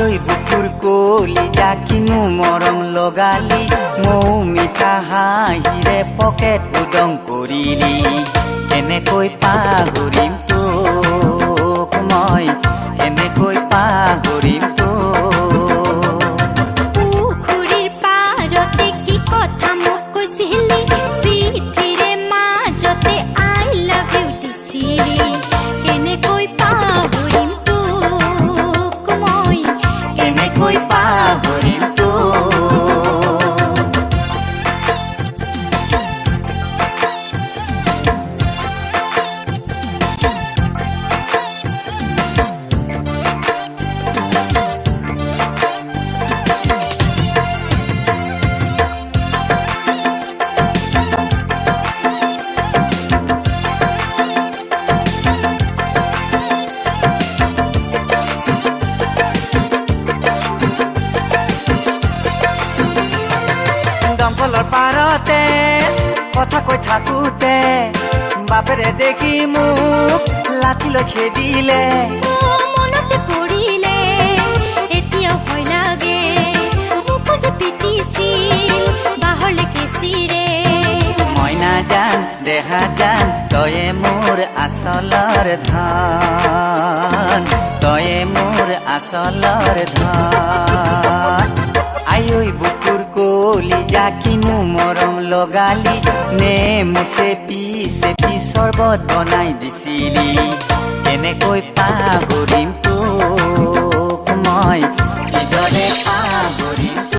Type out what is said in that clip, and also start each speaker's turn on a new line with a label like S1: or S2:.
S1: আইঐ বুকুৰ কলিজা কিনো মৰম লগালি মৌ মিঠা হাঁহিৰে পকেট উদং কৰিলি কেনেকৈ পাহৰিম তোক মই কেনেকৈ পাহৰিম
S2: পুখুৰীৰ পাৰতে কি কথা মোক কৈছিলি চিঠিৰে মাজতে আই লাভ ইউ দিছিলি কেনেকৈ পাহৰিম তোক মই
S1: কেনেকৈ পাহৰিম দমকলৰ পাৰতে কথা কৈ থাকোঁতে বাপেৰে দেখি মোক লাঠি লৈ খেদিলে
S2: মনতে পৰিলে এতিয়াও ভয় লাগে মোকো যে পিটিছিল বাহৰলে কেঁচিৰে
S1: মই নাজান দেহা জান তয়ে মোৰ আচলৰ ধন তয়ে মোৰ আচলৰ ধন আইঐ বুকুৰ কলিজা কিনো মৰম লগালি নেমু চেপি চেপি চৰ্বত বনাই দিছিলি কেনেকৈ পাহৰিম